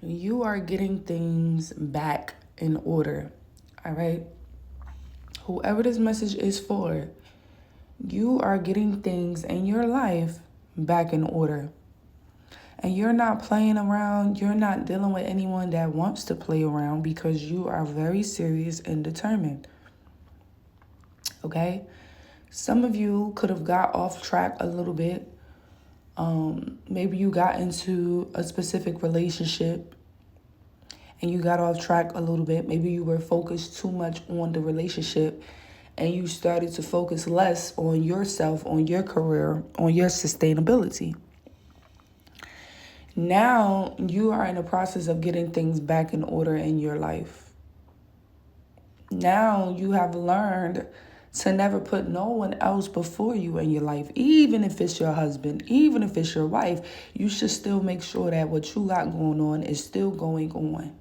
you are getting things back in order. All right? Whoever this message is for, you are getting things in your life back in order. And you're not playing around. You're not dealing with anyone that wants to play around because you are very serious and determined. Okay? Some of you could have got off track a little bit. Maybe you got into a specific relationship and you got off track a little bit. Maybe you were focused too much on the relationship and you started to focus less on yourself, on your career, on your sustainability. Now you are in the process of getting things back in order in your life. Now you have learned to never put no one else before you in your life. Even if it's your husband, even if it's your wife, you should still make sure that what you got going on is still going on.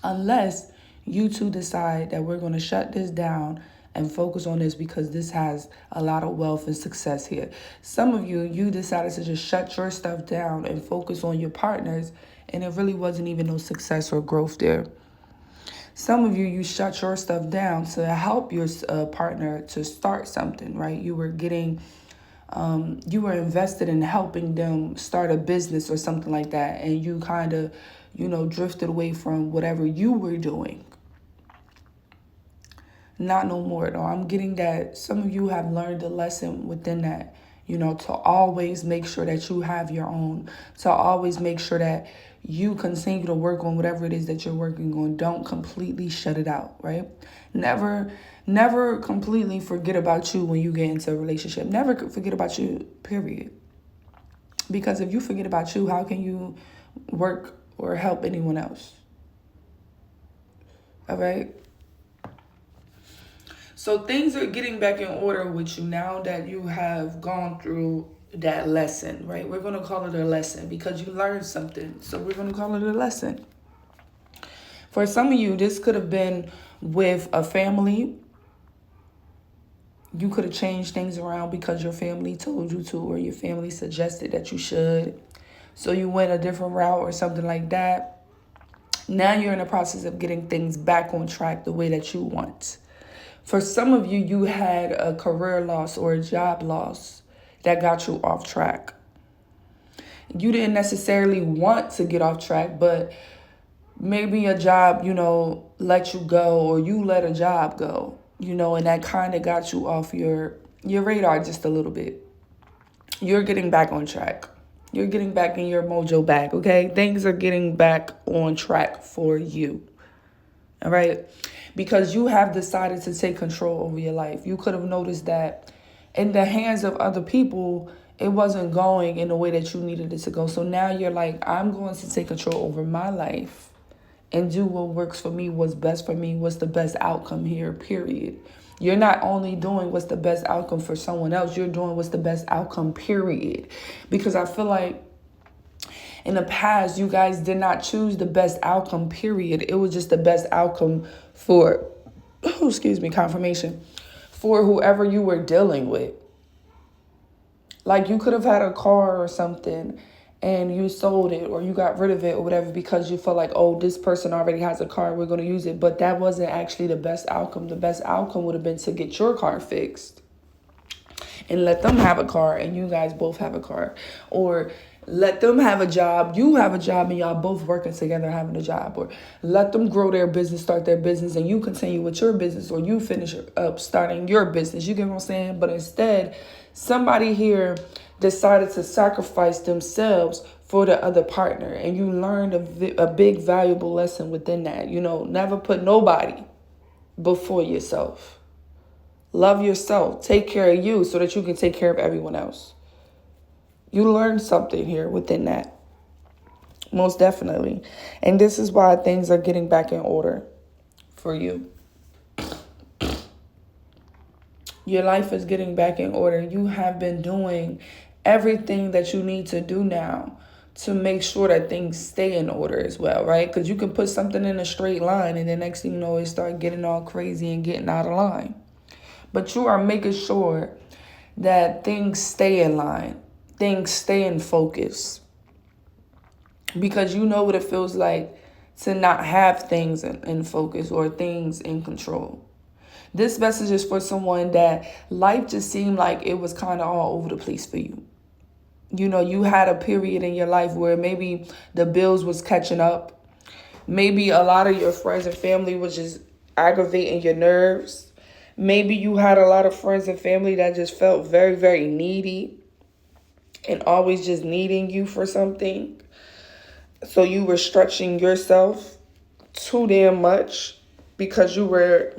Unless you two decide that we're going to shut this down and focus on this because this has a lot of wealth and success here. Some of you decided to just shut your stuff down and focus on your partners, and it really wasn't even no success or growth there. Some of you shut your stuff down to help your partner to start something, right? You were invested in helping them start a business or something like that, and you kind of, drifted away from whatever you were doing. Not no more, though. I'm getting that some of you have learned a lesson within that, to always make sure that you have your own, to always make sure that you continue to work on whatever it is that you're working on. Don't completely shut it out, right? Never completely forget about you when you get into a relationship. Never forget about you, period. Because if you forget about you, how can you work or help anyone else? All right? So things are getting back in order with you now that you have gone through that lesson, right? We're going to call it a lesson because you learned something. So we're going to call it a lesson. For some of you, this could have been with a family. You could have changed things around because your family told you to, or your family suggested that you should. So you went a different route or something like that. Now you're in the process of getting things back on track the way that you want. For some of you, you had a career loss or a job loss that got you off track. You didn't necessarily want to get off track, but maybe a job, let you go, or you let a job go, and that kind of got you off your radar just a little bit. You're getting back on track. You're getting back in your mojo back, okay? Things are getting back on track for you, all right? Because you have decided to take control over your life. You could have noticed that in the hands of other people, it wasn't going in the way that you needed it to go. So now you're like, I'm going to take control over my life and do what works for me, what's best for me, what's the best outcome here, period. You're not only doing what's the best outcome for someone else, you're doing what's the best outcome, period. Because I feel like in the past, you guys did not choose the best outcome, period. It was just the best outcome for, confirmation, for whoever you were dealing with. Like you could have had a car or something and you sold it or you got rid of it or whatever because you felt like, oh, this person already has a car, we're going to use it. But that wasn't actually the best outcome. The best outcome would have been to get your car fixed and let them have a car and you guys both have a car. Or let them have a job, you have a job, and y'all both working together having a job. Or let them grow their business, start their business, and you continue with your business, or you finish up starting your business. You get what I'm saying? But instead, somebody here decided to sacrifice themselves for the other partner, and you learned a big, valuable lesson within that. Never put nobody before yourself. Love yourself. Take care of you so that you can take care of everyone else. You learned something here within that. Most definitely. And this is why things are getting back in order for you. Your life is getting back in order. You have been doing everything that you need to do now to make sure that things stay in order as well, right? Because you can put something in a straight line and the next thing you know, it start getting all crazy and getting out of line. But you are making sure that things stay in line. Things stay in focus. because you know what it feels like to not have things in focus or things in control. This message is for someone that life just seemed like it was kind of all over the place for you. You know, you had a period in your life where maybe the bills was catching up. Maybe a lot of your friends and family was just aggravating your nerves. Maybe you had a lot of friends and family that just felt very, very needy and always just needing you for something. So you were stretching yourself too damn much because you were,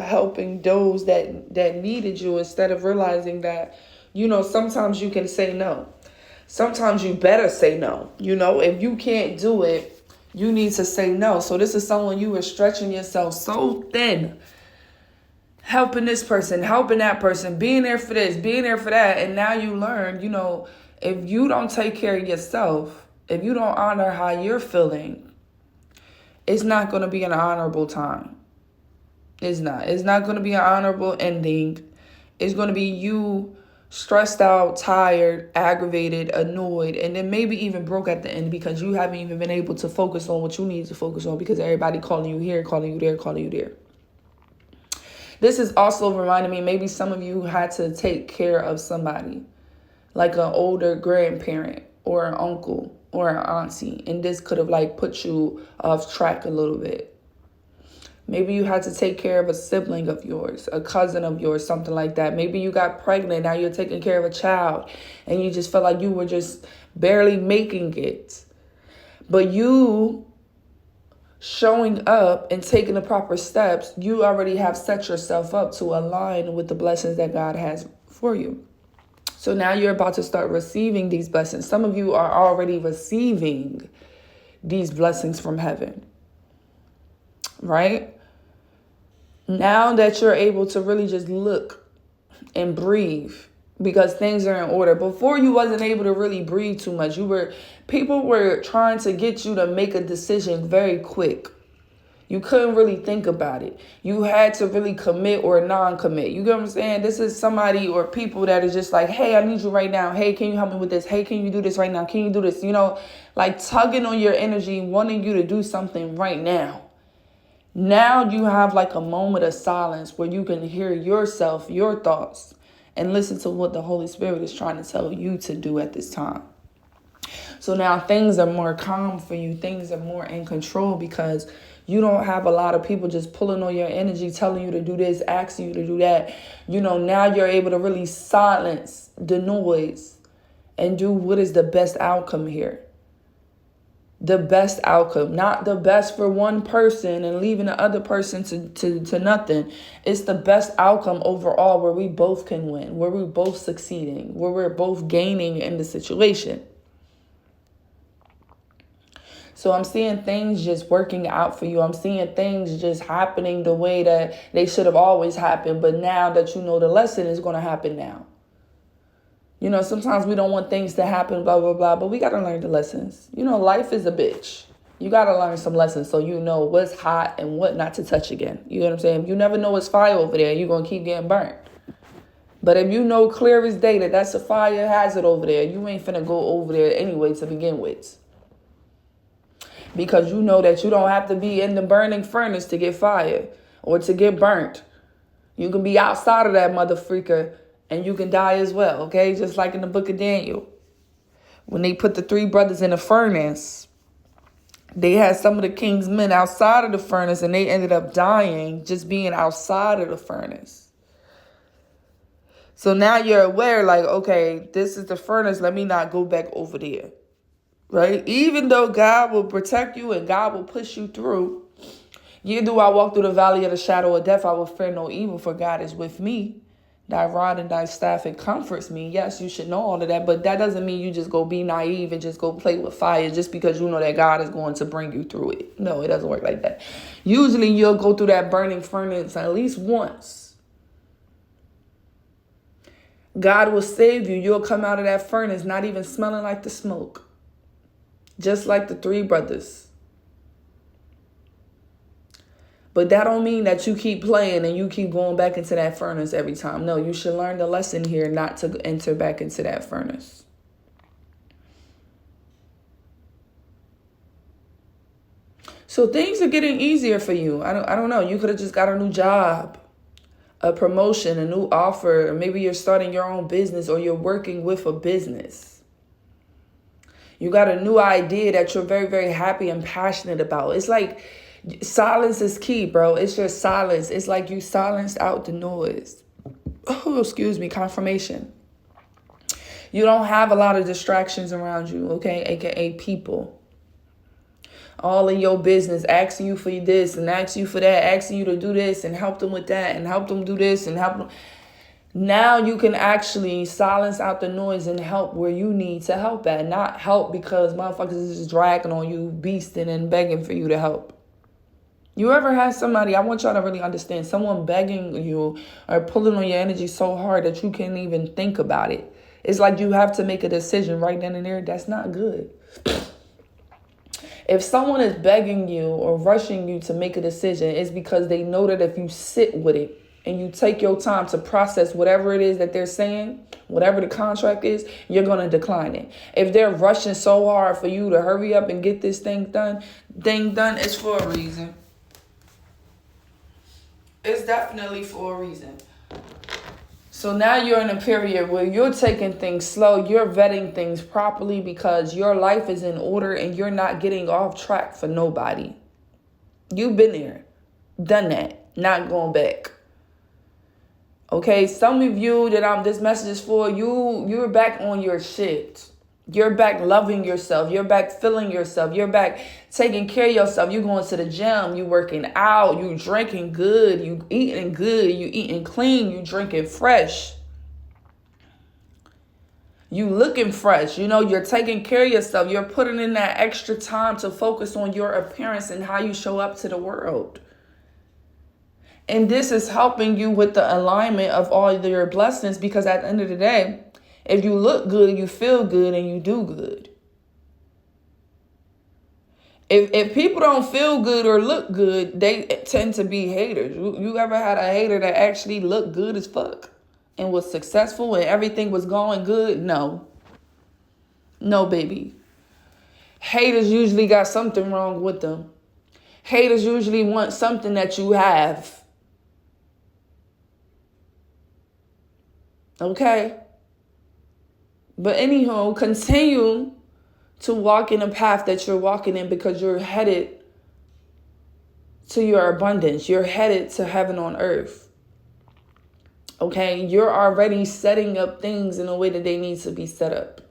helping those that needed you, instead of realizing that, sometimes you can say no. Sometimes you better say no. If you can't do it, you need to say no. So this is someone you were stretching yourself so thin, helping this person, helping that person, being there for this, being there for that. And now you learn, if you don't take care of yourself, if you don't honor how you're feeling, it's not going to be an honorable time. It's not. It's not going to be an honorable ending. It's going to be you stressed out, tired, aggravated, annoyed, and then maybe even broke at the end because you haven't even been able to focus on what you need to focus on because everybody calling you here, calling you there, calling you there. This is also reminding me, maybe some of you had to take care of somebody, like an older grandparent or an uncle or an auntie, and this could have put you off track a little bit. Maybe you had to take care of a sibling of yours, a cousin of yours, something like that. Maybe you got pregnant. Now you're taking care of a child and you just felt like you were just barely making it. But you showing up and taking the proper steps, you already have set yourself up to align with the blessings that God has for you. So now you're about to start receiving these blessings. Some of you are already receiving these blessings from heaven, right? Now that you're able to really just look and breathe because things are in order. Before, you wasn't able to really breathe too much. People were trying to get you to make a decision very quick. You couldn't really think about it. You had to really commit or non-commit. You get what I'm saying? This is somebody or people that is just like, hey, I need you right now. Hey, can you help me with this? Hey, can you do this right now? Can you do this? Tugging on your energy, wanting you to do something right now. Now you have a moment of silence where you can hear yourself, your thoughts, and listen to what the Holy Spirit is trying to tell you to do at this time. So now things are more calm for you. Things are more in control because you don't have a lot of people just pulling on your energy, telling you to do this, asking you to do that. Now you're able to really silence the noise and do what is the best outcome here. The best outcome, not the best for one person and leaving the other person to nothing. It's the best outcome overall where we both can win, where we're both succeeding, where we're both gaining in the situation. So I'm seeing things just working out for you. I'm seeing things just happening the way that they should have always happened. But now that you know the lesson is going to happen now. Sometimes we don't want things to happen, blah, blah, blah, but we got to learn the lessons. Life is a bitch. You got to learn some lessons so you know what's hot and what not to touch again. You know what I'm saying? You never know what's fire over there. You're going to keep getting burnt. But if you know clear as day that that's a fire hazard over there, you ain't finna go over there anyway to begin with. Because you know that you don't have to be in the burning furnace to get fired or to get burnt. You can be outside of that motherfreaker and you can die as well, okay? Just like in the book of Daniel. When they put the 3 brothers in the furnace, they had some of the king's men outside of the furnace and they ended up dying just being outside of the furnace. So now you're aware, okay, this is the furnace. Let me not go back over there, right? Even though God will protect you and God will push you through. Yet do I walk through the valley of the shadow of death, I will fear no evil, for God is with me. Thy rod and thy staff, it comforts me. Yes, you should know all of that, but that doesn't mean you just go be naive and just go play with fire just because you know that God is going to bring you through it. No, it doesn't work like that. Usually you'll go through that burning furnace at least once. God will save you. You'll come out of that furnace not even smelling like the smoke. Just like the 3 brothers. But that don't mean that you keep playing and you keep going back into that furnace every time. No, you should learn the lesson here not to enter back into that furnace. So things are getting easier for you. I don't know. You could have just got a new job, a promotion, a new offer. Or maybe you're starting your own business or you're working with a business. You got a new idea that you're very, very happy and passionate about. It's like silence is key, bro. It's just silence. It's like you silenced out the noise. Oh, excuse me, confirmation. You don't have a lot of distractions around you, okay? AKA people. All in your business, asking you for this and asking you for that, asking you to do this and help them with that and help them do this and help them. Now you can actually silence out the noise and help where you need to help at. Not help because motherfuckers is just dragging on you, beasting and begging for you to help. You ever had somebody, I want y'all to really understand, someone begging you or pulling on your energy so hard that you can't even think about it. It's like you have to make a decision right then and there. That's not good. If someone is begging you or rushing you to make a decision, it's because they know that if you sit with it and you take your time to process whatever it is that they're saying, whatever the contract is, you're going to decline it. If they're rushing so hard for you to hurry up and get this thing done, it's for a reason. It's definitely for a reason. So now you're in a period where you're taking things slow. You're vetting things properly because your life is in order and you're not getting off track for nobody. You've been there, done that, not going back. Okay, some of you that this message is for, you're back on your shit. You're back loving yourself. You're back feeling yourself. You're back taking care of yourself. You going to the gym. You working out. You drinking good. You eating good. You eating clean. You drinking fresh. You looking fresh. You're taking care of yourself. You're putting in that extra time to focus on your appearance and how you show up to the world. And this is helping you with the alignment of all your blessings because at the end of the day, if you look good, you feel good, and you do good. If people don't feel good or look good, they tend to be haters. You ever had a hater that actually looked good as fuck and was successful and everything was going good? No. No, baby. Haters usually got something wrong with them. Haters usually want something that you have. Okay? But anyhow, continue to walk in a path that you're walking in because you're headed to your abundance. You're headed to heaven on earth. Okay? You're already setting up things in a way that they need to be set up.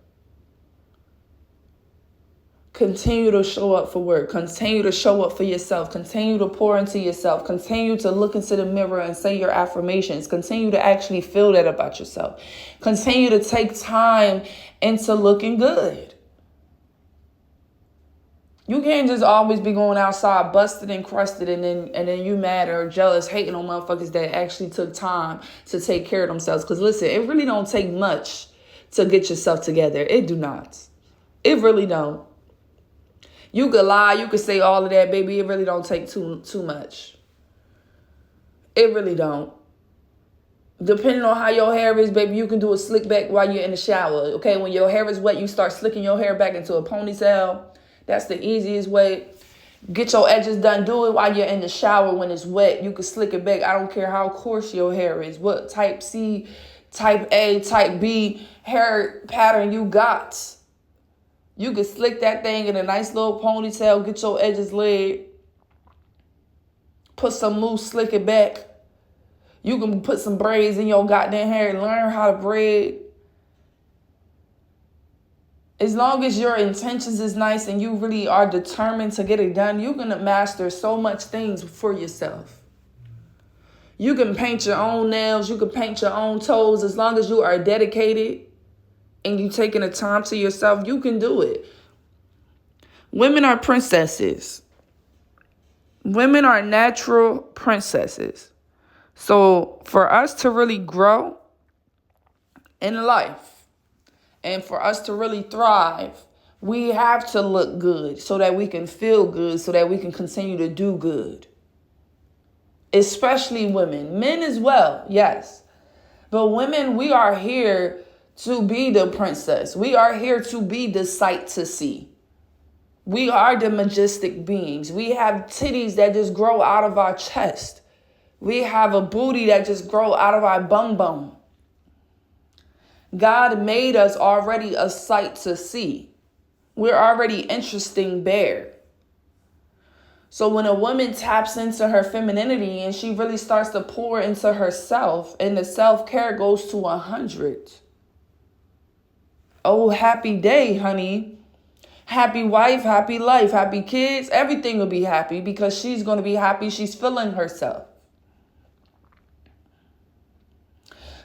Continue to show up for work. Continue to show up for yourself. Continue to pour into yourself. Continue to look into the mirror and say your affirmations. Continue to actually feel that about yourself. Continue to take time into looking good. You can't just always be going outside busted and crusted and then you mad or jealous, hating on motherfuckers that actually took time to take care of themselves. Because listen, it really don't take much to get yourself together. It do not. It really don't. You could lie, you could say all of that, baby. It really don't take too much. It really don't. Depending on how your hair is, baby, you can do a slick back while you're in the shower. Okay, when your hair is wet, you start slicking your hair back into a ponytail. That's the easiest way. Get your edges done. Do it while you're in the shower when it's wet. You can slick it back. I don't care how coarse your hair is. What type C, type A, type B hair pattern you got. You can slick that thing in a nice little ponytail. Get your edges laid. Put some mousse, slick it back. You can put some braids in your goddamn hair and learn how to braid. As long as your intentions is nice and you really are determined to get it done, you're going to master so much things for yourself. You can paint your own nails. You can paint your own toes. As long as you are dedicated and you taking the time to yourself, you can do it. Women are princesses. Women are natural princesses. So for us to really grow in life and for us to really thrive, we have to look good so that we can feel good, so that we can continue to do good. Especially women. Men as well, yes. But women, we are here to be the princess. We are here to be the sight to see. We are the majestic beings. We have titties that just grow out of our chest. We have a booty that just grow out of our bum bum. God made us already a sight to see. We're already interesting bare. So when a woman taps into her femininity and she really starts to pour into herself and the self-care goes to 100. Oh, happy day, honey. Happy wife, happy life, happy kids. Everything will be happy because she's going to be happy. She's feeling herself.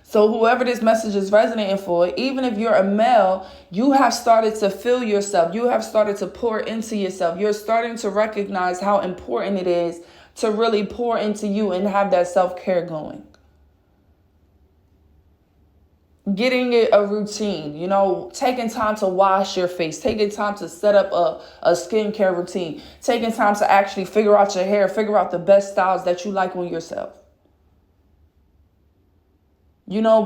So whoever this message is resonating for, even if you're a male, you have started to feel yourself. You have started to pour into yourself. You're starting to recognize how important it is to really pour into you and have that self-care going. Getting it a routine, taking time to wash your face, taking time to set up a skincare routine, taking time to actually figure out your hair, figure out the best styles that you like on yourself.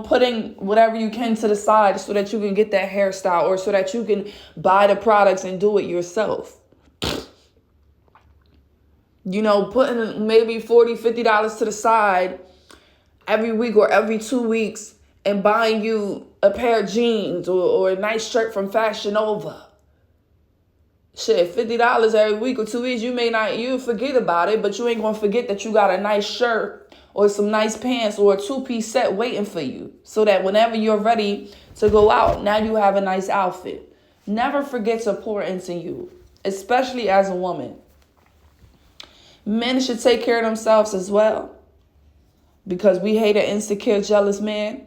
Putting whatever you can to the side so that you can get that hairstyle or so that you can buy the products and do it yourself. Putting maybe $40, $50 to the side every week or every 2 weeks and buying you a pair of jeans or a nice shirt from Fashion Nova. Shit, $50 every week or 2 weeks, you forget about it, but you ain't gonna forget that you got a nice shirt or some nice pants or a 2-piece set waiting for you so that whenever you're ready to go out, now you have a nice outfit. Never forget to pour into you, especially as a woman. Men should take care of themselves as well because we hate an insecure, jealous man.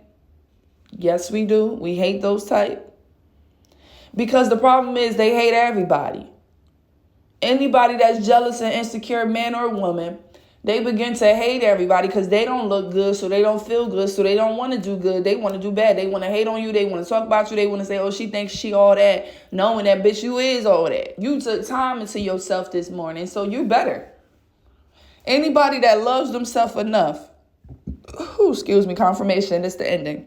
Yes, we do. We hate those type. Because the problem is they hate everybody. Anybody that's jealous and insecure, man or woman, they begin to hate everybody because they don't look good, so they don't feel good, so they don't want to do good. They want to do bad. They want to hate on you. They want to talk about you. They want to say, oh, she thinks she all that, knowing that, bitch, you is all that. You took time into yourself this morning, so you better. Anybody that loves themselves enough, confirmation, it's the ending.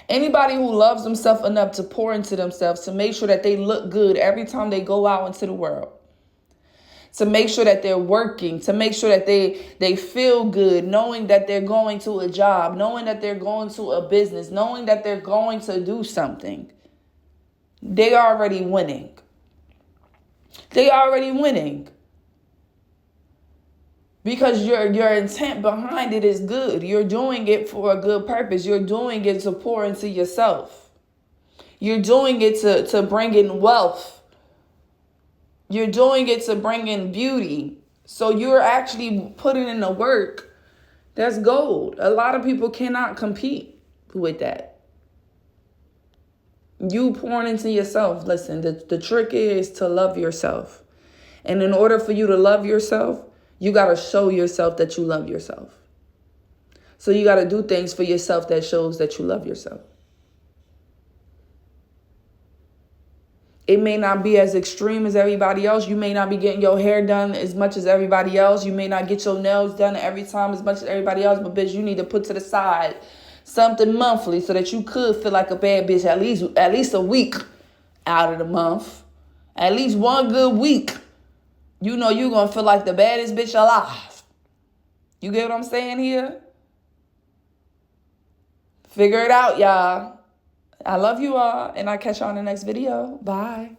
Anybody who loves themselves enough to pour into themselves, to make sure that they look good every time they go out into the world, to make sure that they're working, to make sure that they feel good, knowing that they're going to a job, knowing that they're going to a business, knowing that they're going to do something. They are already winning. They are already winning. Because your intent behind it is good. You're doing it for a good purpose. You're doing it to pour into yourself. You're doing it to bring in wealth. You're doing it to bring in beauty. So you're actually putting in the work. That's gold. A lot of people cannot compete with that. You pouring into yourself. Listen, the trick is to love yourself. And in order for you to love yourself, you got to show yourself that you love yourself. So you got to do things for yourself that shows that you love yourself. It may not be as extreme as everybody else. You may not be getting your hair done as much as everybody else. You may not get your nails done every time as much as everybody else. But bitch, you need to put to the side something monthly so that you could feel like a bad bitch at least a week out of the month. At least one good week. You're going to feel like the baddest bitch alive. You get what I'm saying here? Figure it out, y'all. I love you all, and I'll catch y'all in the next video. Bye.